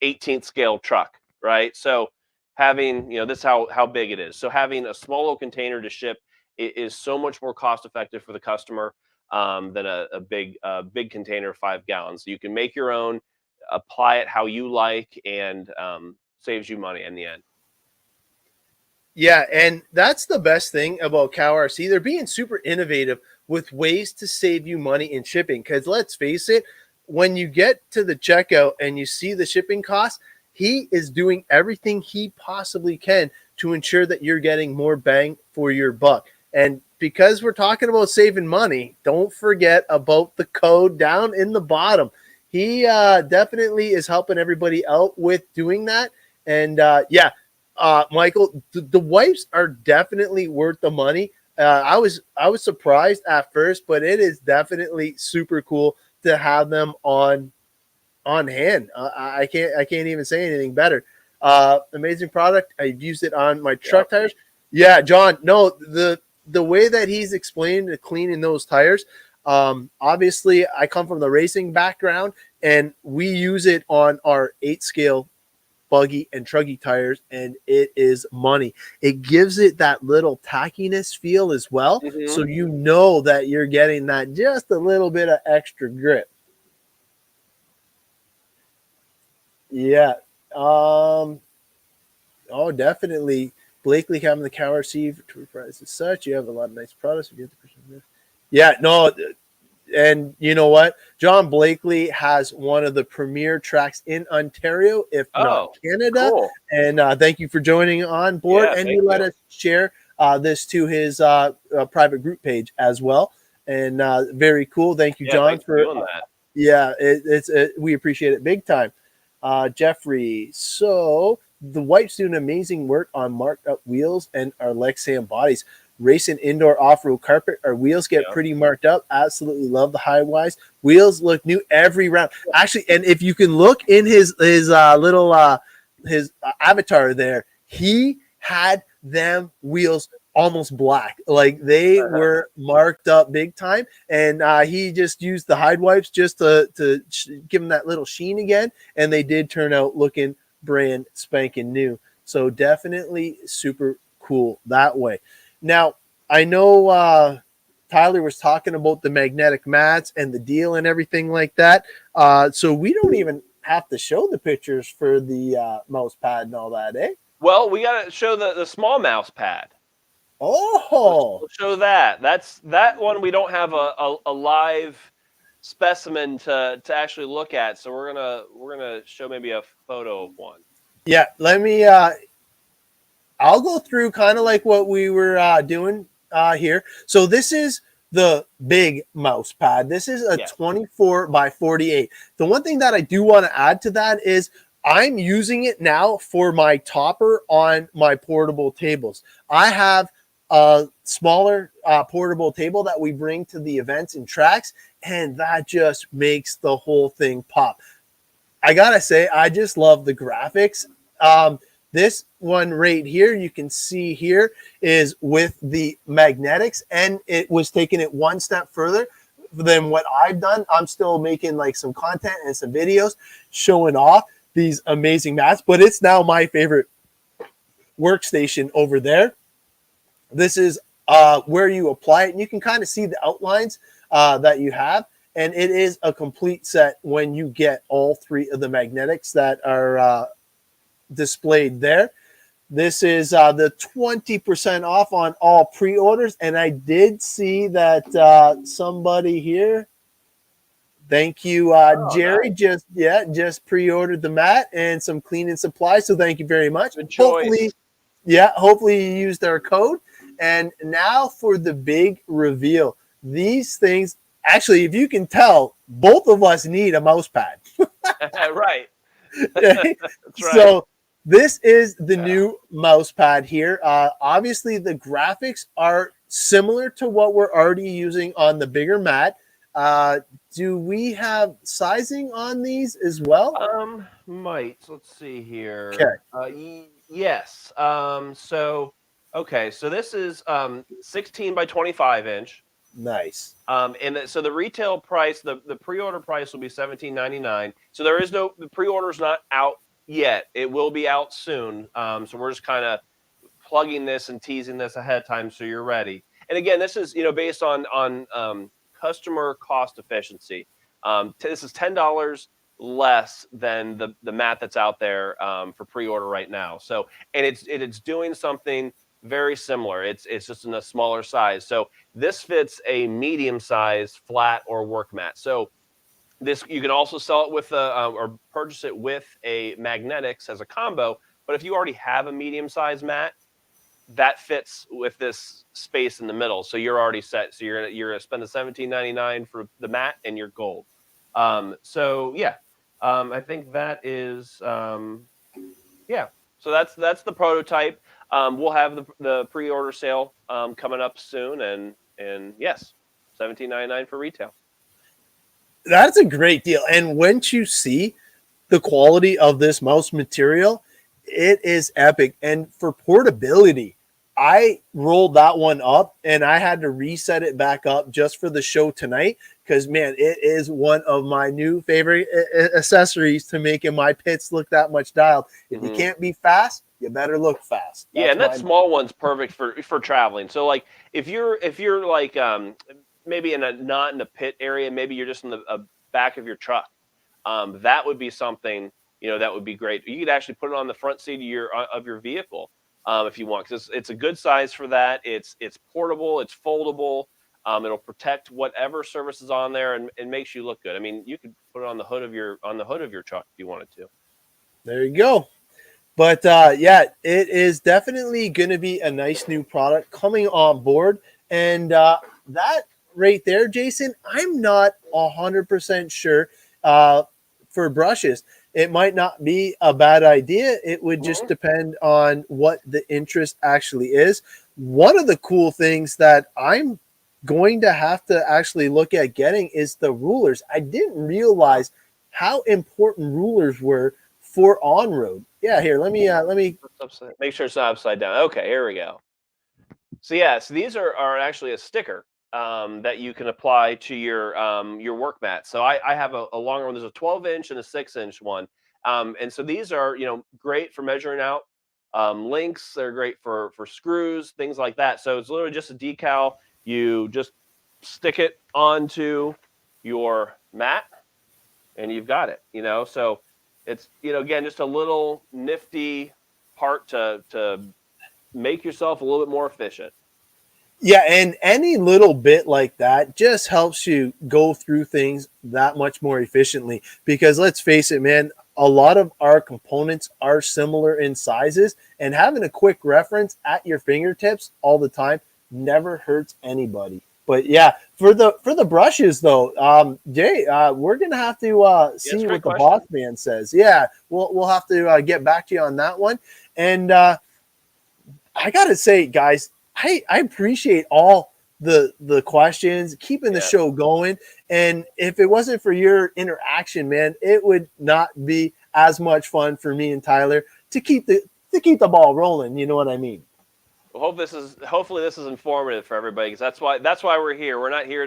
18th scale truck, right? So having, this is how big it is. So having a small little container to ship is so much more cost effective for the customer than a big container of 5 gallons. So you can make your own, apply it how you like, and saves you money in the end. Yeah, and that's the best thing about CowRC. They're being super innovative with ways to save you money in shipping. Because let's face it, when you get to the checkout and you see the shipping costs, he is doing everything he possibly can to ensure that you're getting more bang for your buck. And because we're talking about saving money, don't forget about the code down in the bottom. He definitely is helping everybody out with doing that. And Michael, the wipes are definitely worth the money. I was surprised at first, but it is definitely super cool to have them on hand. I can't even say anything better. Amazing product. I've used it on my truck tires. Yeah, John. No, the way that he's explaining cleaning those tires. Obviously, I come from the racing background, and we use it on our 8-scale buggy and truggy tires, and it is money. It gives it that little tackiness feel as well, so you know that you're getting that just a little bit of extra grip. Yeah. Oh, definitely. Blakely having the CowRC for tour price as such. You have a lot of nice products. Yeah, no, and you know what? John Blakely has one of the premier tracks in Ontario, if not Canada. Cool. And thank you for joining on board. Yeah, and you let us share this to his private group page as well. And very cool. Thank you, John, for doing that. Yeah, we appreciate it big time. Jeffrey, so the wipes do an amazing work on marked up wheels and our Lexan bodies. Race and indoor off-road carpet, our wheels get pretty marked up. Absolutely love the high-wise. Wheels look new every round. Actually, and if you can look in his little his avatar there, he had them wheels almost black. Like they were marked up big time. And he just used the hide wipes just to give them that little sheen again. And they did turn out looking brand spanking new. So definitely super cool that way. Now, I know Tyler was talking about the magnetic mats and the deal and everything like that. So we don't even have to show the pictures for the mouse pad and all that, eh? Well, we got to show the small mouse pad. Oh, we'll show that. That one we don't have a live specimen to actually look at. So we're gonna show maybe a photo of one. Yeah, let me. I'll go through kind of like what we were doing here. So this is the big mouse pad. This is a 24 by 48. The one thing that I do want to add to that is I'm using it now for my topper on my portable tables. I have a smaller portable table that we bring to the events and tracks, and that just makes the whole thing pop. I gotta say, I just love the graphics. This one right here, you can see here, is with the magnetics, and it was taking it one step further than what I've done. I'm still making like some content and some videos showing off these amazing mats, but it's now my favorite workstation over there. This is where you apply it, and you can kind of see the outlines that you have, and it is a complete set when you get all three of the magnetics that are displayed there. This is the 20% off on all pre-orders, and I did see that somebody here, thank you, Jerry, nice. just pre-ordered the mat and some cleaning supplies, so thank you very much. Good choice. Hopefully you used our code. And now for the big reveal. These things, actually, if you can tell, both of us need a mouse pad. Right. That's right. So this is the new mouse pad here. Obviously, the graphics are similar to what we're already using on the bigger mat. Do we have sizing on these as well? Might. Let's see Okay, here. Yes. Okay. So this is 16 by 25 inch. nice. So the retail price, the pre-order price will be $17.99. So the pre-order's not out yet. It will be out soon. So we're just kind of plugging this and teasing this ahead of time so you're ready. And again, this is based on customer cost efficiency. This is $10 less than the mat that's out there for pre-order right now. So and it's doing something very similar. It's just in a smaller size. So this fits a medium size flat or work mat. So this you can also sell it with or purchase it with a magnetics as a combo. But if you already have a medium size mat, that fits with this space in the middle. So you're already set. So you're gonna spend the $17.99 for the mat and you're gold. So yeah, I think that is yeah. So that's the prototype. We'll have the pre-order sale coming up soon, and yes, $17.99 for retail. That's a great deal. And once you see the quality of this mouse material, it is epic. And for portability, I rolled that one up and I had to reset it back up just for the show tonight because, man, it is one of my new favorite accessories to making my pits look that much dialed. If you can't be fast, you better look fast. Yeah, and that small one's perfect for traveling. So like if you're like maybe not in a pit area, maybe you're just in the back of your truck. That would be something that would be great. You could actually put it on the front seat of your vehicle if you want, because it's a good size for that. It's portable, it's foldable. It'll protect whatever surface is on there and makes you look good. I mean, you could put it on the hood of your truck if you wanted to. There you go. But yeah, it is definitely going to be a nice new product coming on board. And that right there, Jason, I'm not 100% sure for brushes. It might not be a bad idea. It would just depend on what the interest actually is. One of the cool things that I'm going to have to actually look at getting is the rulers. I didn't realize how important rulers were for on-road. Yeah, here, let me make sure it's not upside down. Okay, here we go. So yeah, so these are actually a sticker that you can apply to your work mat. So I have a longer one. There's a 12-inch and a 6-inch one. And so these are great for measuring out links. They're great for screws, things like that. So it's literally just a decal. You just stick it onto your mat and you've got it, so it's, again, just a little nifty part to make yourself a little bit more efficient. Yeah, and any little bit like that just helps you go through things that much more efficiently. Because let's face it, man, a lot of our components are similar in sizes, and having a quick reference at your fingertips all the time never hurts anybody. But yeah, for the brushes though, Jay, we're gonna have to see what the boss man says. Yeah, we'll have to get back to you on that one. And I gotta say, guys, I appreciate all the questions, keeping the show going. And if it wasn't for your interaction, man, it would not be as much fun for me and Tyler to keep the ball rolling. You know what I mean? Well, hopefully this is informative for everybody, because that's why we're here. We're not here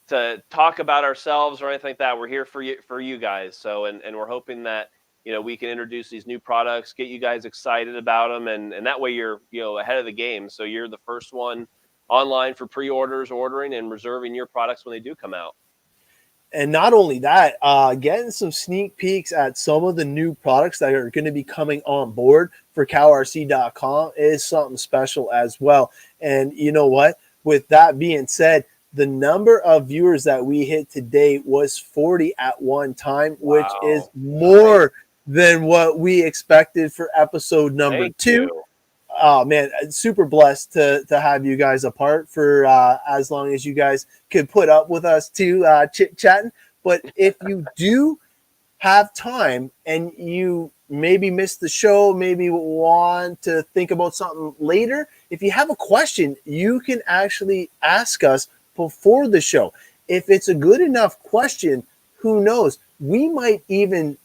to talk about ourselves or anything like that. We're here for you guys. So and we're hoping that we can introduce these new products, get you guys excited about them, and that way you're ahead of the game. So you're the first one online for pre-orders, ordering, and reserving your products when they do come out. And not only that, getting some sneak peeks at some of the new products that are going to be coming on board for CowRC.com is something special as well. And you know what? With that being said, the number of viewers that we hit today was 40 at one time, which is more than what we expected for episode number 2. Oh man, super blessed to have you guys apart for as long as you guys could put up with us too, chit-chatting. But if you do have time and you maybe missed the show, maybe want to think about something later, if you have a question, you can actually ask us before the show. if it's a good enough question, who knows? We might even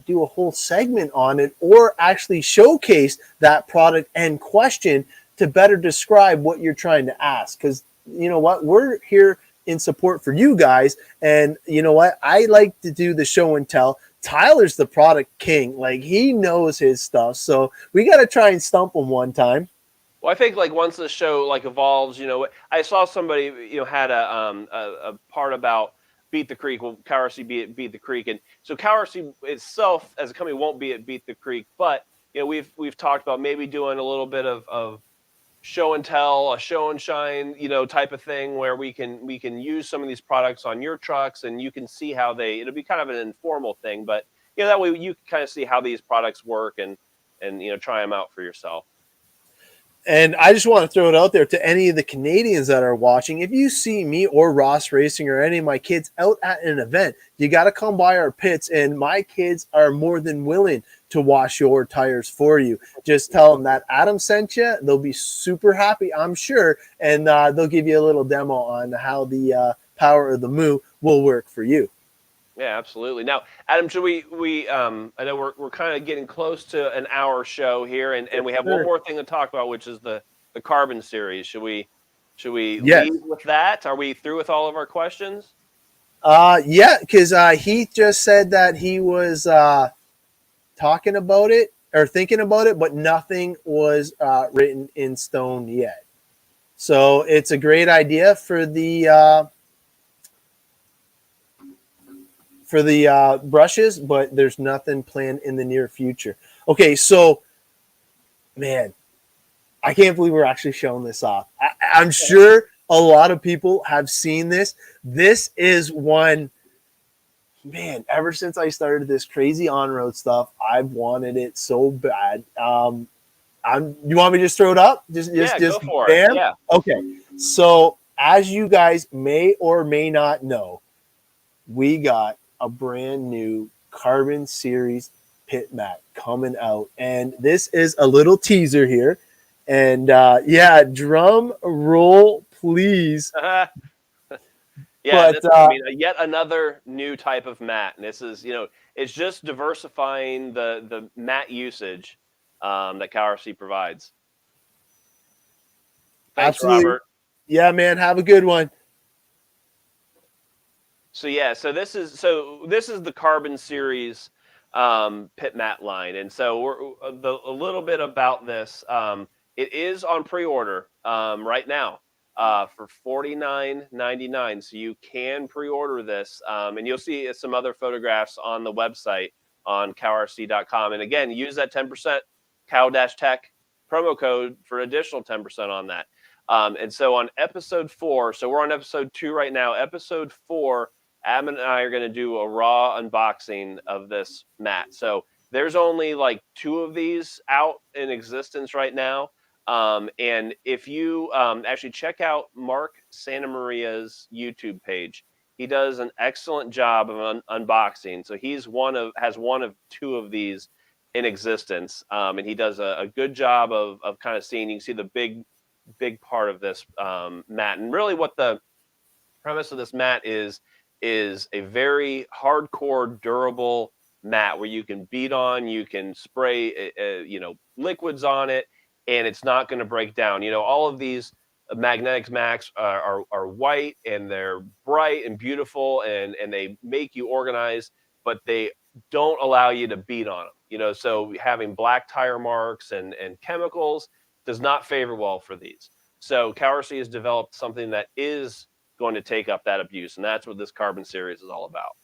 do a whole segment on it or actually showcase that product and question to better describe what you're trying to ask. Because you know what? We're here in support for you guys. And you know what? I like to do the show and tell. Tyler's the product king. Like, he knows his stuff. So we got to try and stump him one time. Well, I think like once the show like evolves, I saw somebody had a part about Beat the Creek. Well, CowRC beat the Creek, and so CowRC itself as a company won't be at Beat the Creek, but we've talked about maybe doing a little bit of show and tell, a show and shine, type of thing where we can use some of these products on your trucks, and you can see how it'll be kind of an informal thing, but that way you can kind of see how these products work and try them out for yourself. And I just want to throw it out there to any of the Canadians that are watching. If you see me or Ross Racing or any of my kids out at an event, you got to come by our pits, and my kids are more than willing to wash your tires for you. Just tell them that Adam sent you. They'll be super happy, I'm sure, and they'll give you a little demo on how the power of the Moo will work for you. Yeah, absolutely. Now, Adam, should we I know we're kind of getting close to an hour show here, and we have one more thing to talk about, which is the carbon series. Should we leave with that? Are we through with all of our questions? Yeah, because he just said that he was talking about it or thinking about it, but nothing was written in stone yet. So it's a great idea for the brushes, but there's nothing planned in the near future. Okay, so, man, I can't believe we're actually showing this off. I'm sure a lot of people have seen this. This is one, man, ever since I started this crazy on-road stuff, I've wanted it so bad. You want me to just throw it up? Just go for bam? It. Yeah. Okay, so as you guys may or may not know, we got a brand new Carbon Series pit mat coming out, and this is a little teaser here. And yeah, drum roll, please. Yeah, but, yet another new type of mat, and this is it's just diversifying the mat usage that CowRC provides. Thanks, absolutely. Robert. Yeah, man, have a good one. So yeah, so this is the Carbon Series pit mat line, and so we're a little bit about this. It is on pre-order right now for $49.99, so you can pre-order this, and you'll see some other photographs on the website on CowRC.com. And again, use that 10% Cow-Tech promo code for additional 10% on that. And so on episode 4, so we're on episode 2 right now. Episode 4. Adam and I are going to do a raw unboxing of this mat. So there's only like 2 of these out in existence right now. And if you actually check out Mark Santamaria's YouTube page, he does an excellent job of unboxing. So he's has one of 2 of these in existence. And he does a good job of kind of seeing, you can see the big part of this mat. And really what the premise of this mat is a very hardcore, durable mat where you can beat on, you can spray, liquids on it, and it's not going to break down. All of these magnetics mats are white, and they're bright and beautiful, and they make you organized, but they don't allow you to beat on them. So having black tire marks and chemicals does not favor well for these. So CowRC has developed something that is going to take up that abuse, and that's what this Carbon Series is all about.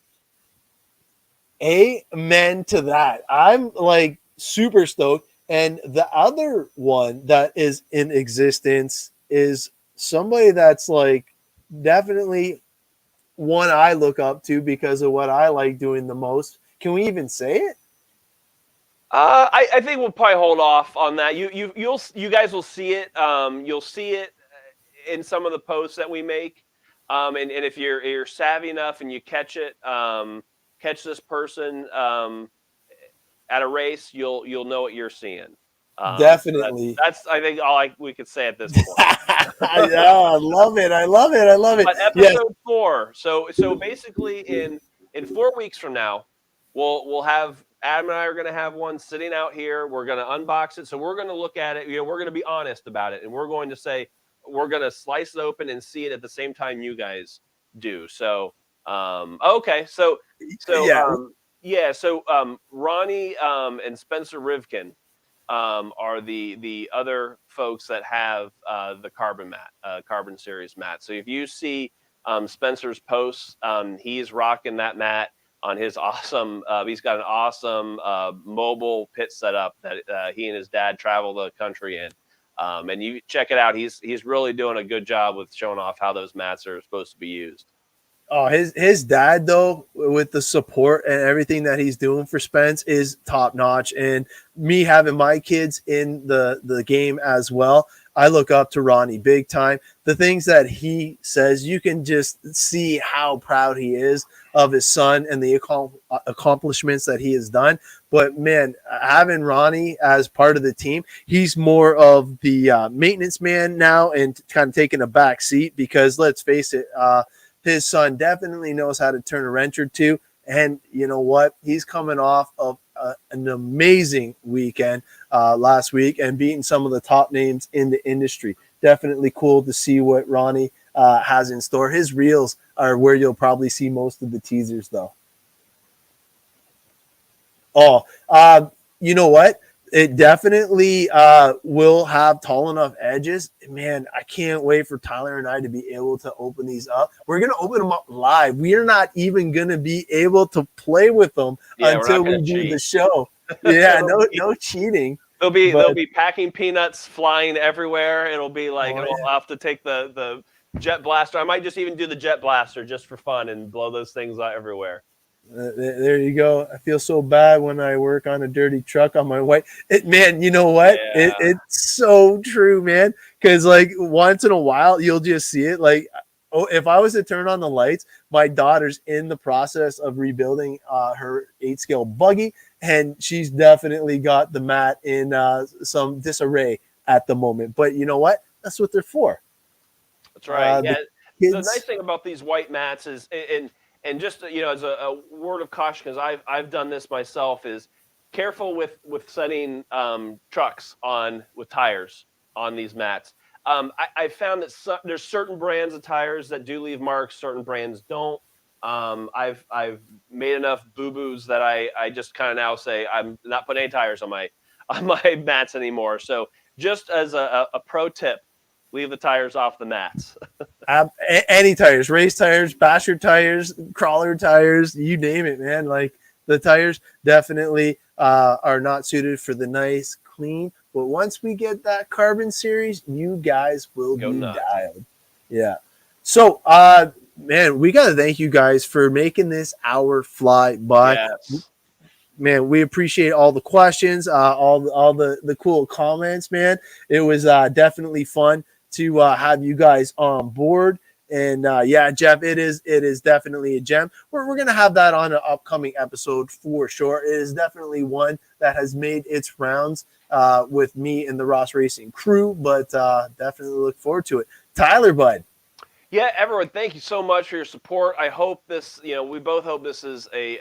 Amen to that. I'm like super stoked. And the other one that is in existence is somebody that's like definitely one I look up to because of what I like doing the most. Can we even say it? I think we'll probably hold off on that. You guys will see it. You'll see it in some of the posts that we make. And if you're savvy enough and you catch this person at a race, you'll know what you're seeing. Definitely. That's I think all we could say at this point. I love it. I love it. I love it. But Yes. episode 4. So basically in 4 weeks from now, we'll have Adam and I are going to have one sitting out here. We're going to unbox it. So we're going to look at it. We're going to be honest about it, and we're going to say we're going to slice it open and see it at the same time you guys do. So okay. So Yeah. yeah. So Ronnie and Spencer Rivkin are the other folks that have the Carbon Series mat. So if you see Spencer's posts, he's rocking that mat on his awesome. He's got an awesome mobile pit setup that he and his dad travel the country in. And you check it out. He's really doing a good job with showing off how those mats are supposed to be used. Oh, his dad though, with the support and everything that he's doing for Spence, is top notch. And me having my kids in the game as well, I look up to Ronnie big time. The things that he says, you can just see how proud he is of his son and the accomplishments that he has done. But man, having Ronnie as part of the team, he's more of the maintenance man now and kind of taking a back seat because let's face it, his son definitely knows how to turn a wrench or two. And you know what? He's coming off of an amazing weekend last week and beating some of the top names in the industry. Definitely cool to see what Ronnie has in store. His reels are where you'll probably see most of the teasers, though. Oh, you know what? It definitely will have tall enough edges. Man, I can't wait for Tyler and I to be able to open these up. We're going to open them up live. We are not even going to be able to play with them until we do the show. Yeah, no cheating. They'll be packing peanuts flying everywhere. It'll be like I'll have to take the jet blaster. I might just even do the jet blaster just for fun and blow those things out everywhere. There you go. I feel so bad when I work on a dirty truck on my white. Man, you know what? Yeah. It's so true, man. Because like once in a while, you'll just see it. Like, if I was to turn on the lights, my daughter's in the process of rebuilding her 8-scale buggy, and she's definitely got the mat in some disarray at the moment. But you know what? That's what they're for. That's right. Yeah. The nice thing about these white mats is, and just as a word of caution, because I've done this myself, is careful with setting trucks on with tires on these mats. I found that there's certain brands of tires that do leave marks, certain brands don't. I've made enough boo-boos that I just kind of now say I'm not putting any tires on my mats anymore. So just as a pro tip, leave the tires off the mats. Any tires, race tires, basher tires, crawler tires, you name it, man. Like the tires definitely are not suited for the nice, clean. But once we get that Carbon Series, you guys will be dialed. Yeah. So, man, we got to thank you guys for making this hour fly by. Yes. Man, we appreciate all the questions, all the cool comments, man. It was definitely fun to have you guys on board. And yeah, Jeff, it is definitely a gem. We're going to have that on an upcoming episode for sure. It is definitely one that has made its rounds with me and the Ross Racing crew, but definitely look forward to it. Tyler, bud. Yeah, everyone, thank you so much for your support. I hope this, we both hope this is a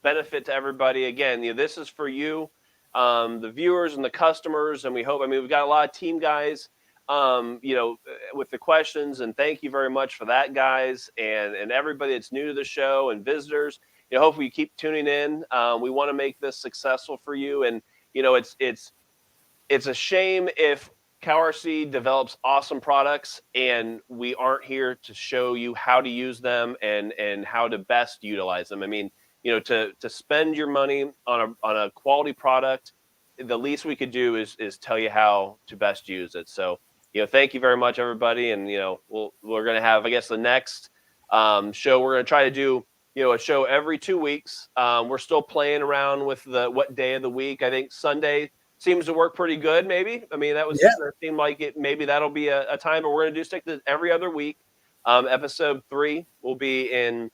benefit to everybody. Again, this is for you, the viewers and the customers, and we hope. We've got a lot of team guys, with the questions, and thank you very much for that, guys, and everybody that's new to the show and visitors. Hopefully you keep tuning in. We want to make this successful for you, and it's a shame if CowRC develops awesome products and we aren't here to show you how to use them and how to best utilize them. To spend your money on a quality product, the least we could do is tell you how to best use it. So, thank you very much, everybody. And, we're going to have, I guess, the next show. We're going to try to do, a show every 2 weeks. We're still playing around with what day of the week. I think Sunday seems to work pretty good, maybe. That seemed like it. Maybe that'll be a time, but we're going to stick to every other week. Episode 3 will be in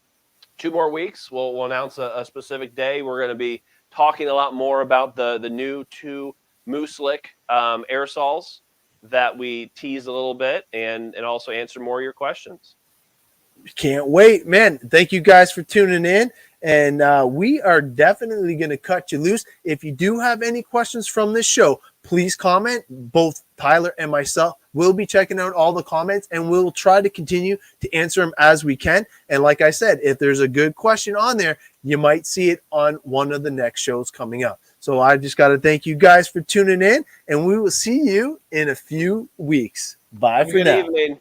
2 more weeks. We'll announce a specific day. We're going to be talking a lot more about the new 2 Moo-Slick aerosols that we tease a little bit and also answer more of your questions. Can't wait, man. Thank you guys for tuning in. And we are definitely going to cut you loose. If you do have any questions from this show, please comment. Both Tyler and myself will be checking out all the comments, and we'll try to continue to answer them as we can. And like I said, if there's a good question on there, you might see it on one of the next shows coming up. So I just got to thank you guys for tuning in, and we will see you in a few weeks. Bye for now. Good evening.